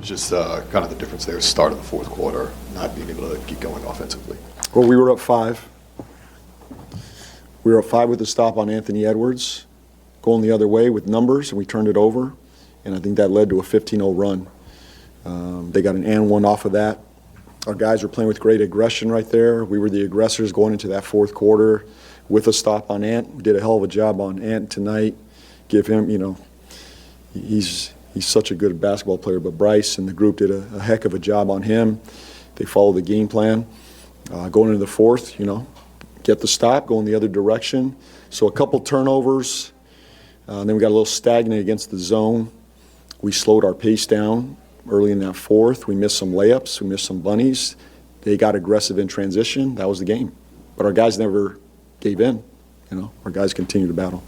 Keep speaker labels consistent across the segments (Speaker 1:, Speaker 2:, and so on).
Speaker 1: Just kind of the difference there, start of the fourth quarter, not being able to get going offensively.
Speaker 2: Well, we were up 5. We were up 5 with a stop on Anthony Edwards, going the other way with numbers, and we turned it over, and I think that led to a 15-0 run. They got an and one off of that. Our guys were playing with great aggression right there. We were the aggressors going into that fourth quarter with a stop on Ant. We did a hell of a job on Ant tonight. Give him, he's such a good basketball player, but Bryce and the group did a heck of a job on him. They followed the game plan. Going into the fourth, get the stop, go in the other direction. So a couple turnovers, then we got a little stagnant against the zone. We slowed our pace down early in that fourth. We missed some layups, we missed some bunnies. They got aggressive in transition. That was the game. But our guys never gave in. Our guys continued to battle.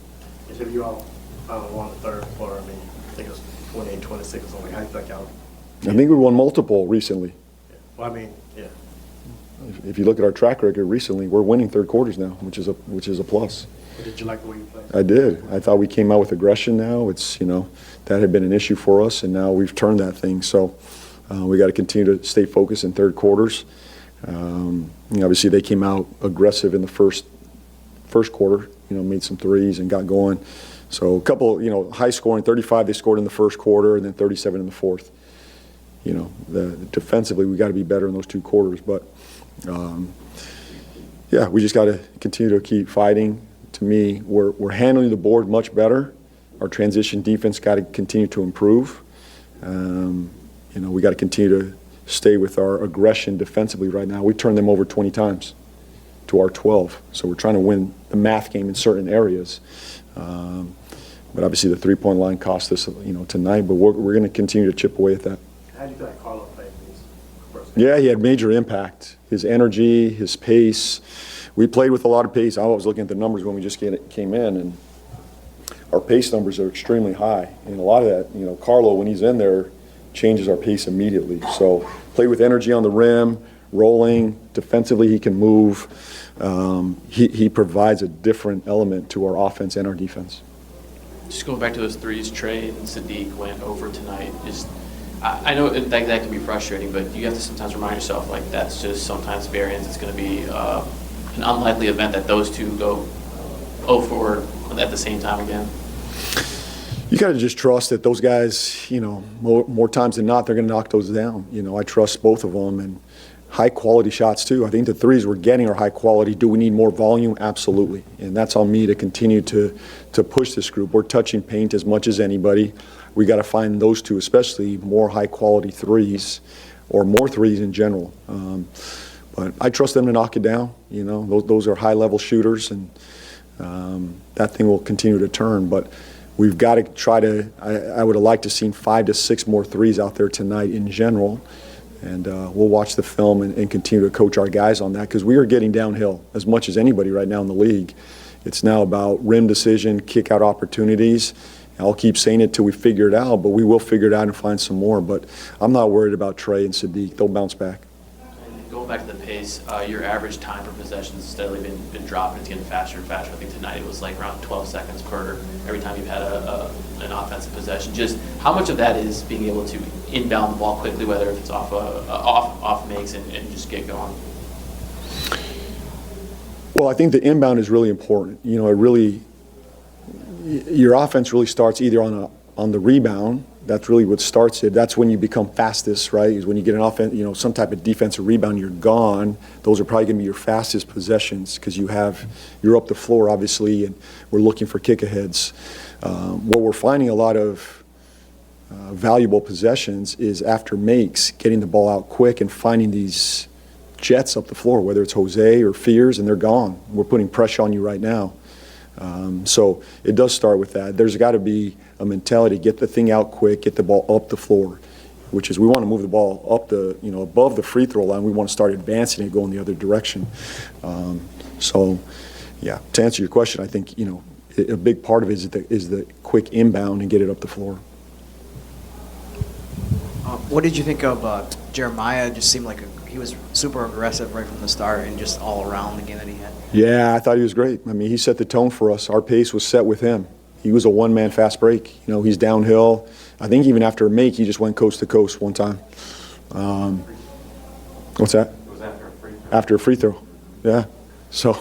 Speaker 3: If you all finally won the third quarter, I think it was 28-26 or something. How do you think y'all?
Speaker 2: I think we won multiple recently.
Speaker 3: Yeah. Well, yeah.
Speaker 2: If you look at our track record recently, we're winning third quarters now, which is a plus.
Speaker 3: Did you like the way you played?
Speaker 2: I did. I thought we came out with aggression now. It's, that had been an issue for us, and now we've turned that thing. So we got to continue to stay focused in third quarters. Obviously, they came out aggressive in the first quarter, made some threes and got going. So a couple, high scoring, 35 they scored in the first quarter and then 37 in the fourth. Defensively, we got to be better in those 2 quarters. But, we just got to continue to keep fighting. To me, we're handling the board much better. Our transition defense got to continue to improve. We got to continue to stay with our aggression defensively right now. We turned them over 20 times to our 12. So we're trying to win the math game in certain areas. But obviously the three-point line cost us, tonight. But we're going to continue to chip away at that.
Speaker 3: How do you feel like Carlo played these first?
Speaker 2: Yeah, he had major impact. His energy, his pace. We played with a lot of pace. I was looking at the numbers when we just came in, and our pace numbers are extremely high. And a lot of that, Carlo, when he's in there, changes our pace immediately. So played with energy on the rim, rolling. Defensively, he can move. He provides a different element to our offense and our defense.
Speaker 4: Just going back to those threes, Trey and Sadiq went over tonight. I know that can be frustrating, but you have to sometimes remind yourself, that's just sometimes variance. It's going to be an unlikely event that those two go 0 for at the same time again.
Speaker 2: You got to just trust that those guys, more times than not, they're going to knock those down. I trust both of them, and high-quality shots, too. I think the threes we're getting are high quality. Do we need more volume? Absolutely. And that's on me to continue to push this group. We're touching paint as much as anybody. We got to find those two, especially more high-quality threes or more threes in general. But I trust them to knock it down. Those are high-level shooters, and that thing will continue to turn. But we've got to try to I would have liked to have seen 5 to 6 more threes out there tonight in general. And we'll watch the film and continue to coach our guys on that, because we are getting downhill as much as anybody right now in the league. It's now about rim decision, kick-out opportunities. I'll keep saying it till we figure it out, but we will figure it out and find some more. But I'm not worried about Trey and Sadiq. They'll bounce back.
Speaker 4: And going back to the pace, your average time per possession has steadily been dropping. It's getting faster and faster. I think tonight it was around 12 seconds per every time you've had an offensive possession. Just how much of that is being able to inbound the ball quickly, whether if it's off makes and just get going?
Speaker 2: Well, I think the inbound is really important. Your offense really starts either on the rebound. That's really what starts it. That's when you become fastest, right? Is when you get an offense, some type of defensive rebound, you're gone. Those are probably going to be your fastest possessions, because you're up the floor, obviously, and we're looking for kick-aheads. What we're finding a lot of valuable possessions is after makes, getting the ball out quick and finding these jets up the floor, whether it's Jose or Fears, and they're gone. We're putting pressure on you right now. So it does start with that. There's got to be a mentality, get the thing out quick, get the ball up the floor, which is we want to move the ball up above the free throw line. We want to start advancing it, going the other direction. To answer your question, I think, a big part of it is the quick inbound and get it up the floor.
Speaker 5: What did you think of Jeremiah? It just seemed like he was super aggressive right from the start and just all around the game that he had.
Speaker 2: Yeah, I thought he was great. He set the tone for us. Our pace was set with him. He was a one-man fast break. He's downhill. I think even after a make, he just went coast to coast one time. What's that?
Speaker 6: It was after a free throw.
Speaker 2: After a free throw, yeah. So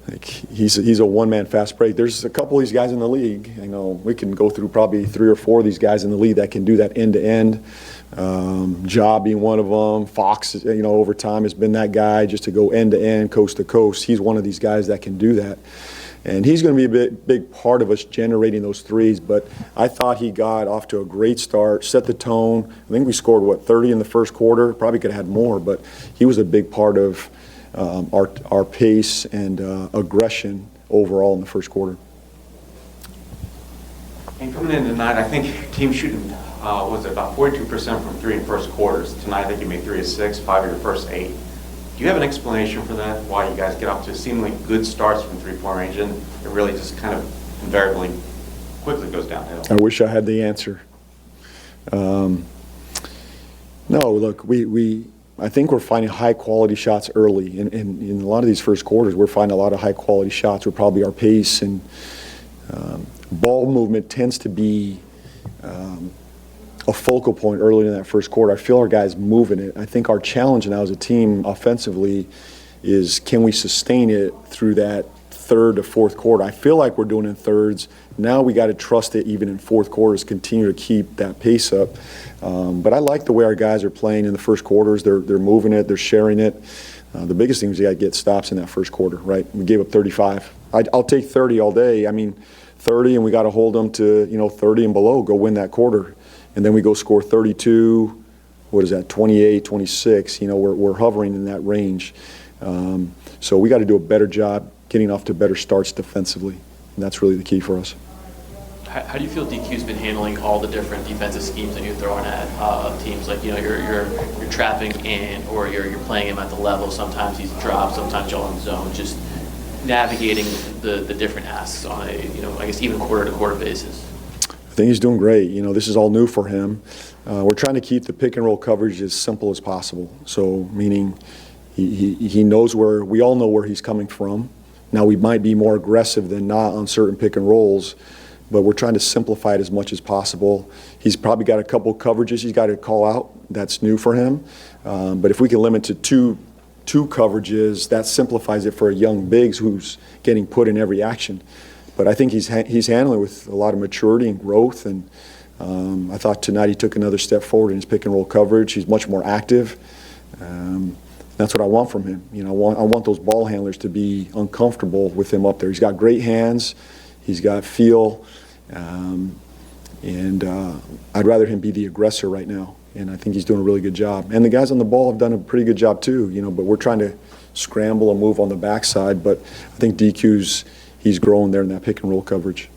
Speaker 2: like, he's a one-man fast break. There's a couple of these guys in the league. I know we can go through probably 3 or 4 of these guys in the league that can do that end-to-end. Ja being one of them. Fox, over time has been that guy just to go end-to-end, coast to coast. He's one of these guys that can do that. And he's going to be a big part of us generating those threes. But I thought he got off to a great start, set the tone. I think we scored, 30 in the first quarter? Probably could have had more, but he was a big part of our pace and aggression overall in the first quarter.
Speaker 6: And coming in tonight, I think team shooting was about 42% from 3 in first quarters. Tonight, I think you made 3 of 6, 5 of your first 8. Do you have an explanation for that? Why you guys get off to seemingly good starts from 3-point range and it really just kind of invariably quickly goes downhill?
Speaker 2: I wish I had the answer. No, look, I think we're finding high-quality shots early. In a lot of these first quarters, we're finding a lot of high-quality shots with probably our pace, and ball movement tends to be a focal point early in that first quarter. I feel our guys moving it. I think our challenge now as a team offensively is, can we sustain it through that third to fourth quarter? I feel like we're doing it in thirds. Now we got to trust it even in fourth quarters, continue to keep that pace up. But I like the way our guys are playing in the first quarters. They're moving it, they're sharing it. The biggest thing is you got to get stops in that first quarter, right? We gave up 35. I'll take 30 all day. I mean, 30, and we got to hold them to 30 and below, go win that quarter. And then we go score 32, 28, 26. We're hovering in that range. So we got to do a better job getting off to better starts defensively. And that's really the key for us.
Speaker 4: How do you feel DQ's been handling all the different defensive schemes that you're throwing at teams? Like, you're trapping in, or you're playing him at the level. Sometimes he's dropped, sometimes y'all in zone. Just navigating the different asks on a, I guess even quarter-to-quarter basis.
Speaker 2: I think he's doing great. This is all new for him. We're trying to keep the pick and roll coverage as simple as possible. So meaning he knows we all know where he's coming from. Now we might be more aggressive than not on certain pick and rolls, but we're trying to simplify it as much as possible. He's probably got a couple coverages he's got to call out. That's new for him. But if we can limit to two coverages, that simplifies it for a young bigs who's getting put in every action. But I think he's handling it with a lot of maturity and growth, and I thought tonight he took another step forward in his pick and roll coverage. He's much more active. That's what I want from him. I want those ball handlers to be uncomfortable with him up there. He's got great hands. He's got feel, and I'd rather him be the aggressor right now. And I think he's doing a really good job. And the guys on the ball have done a pretty good job too. But we're trying to scramble and move on the backside. But I think he's growing there in that pick and roll coverage.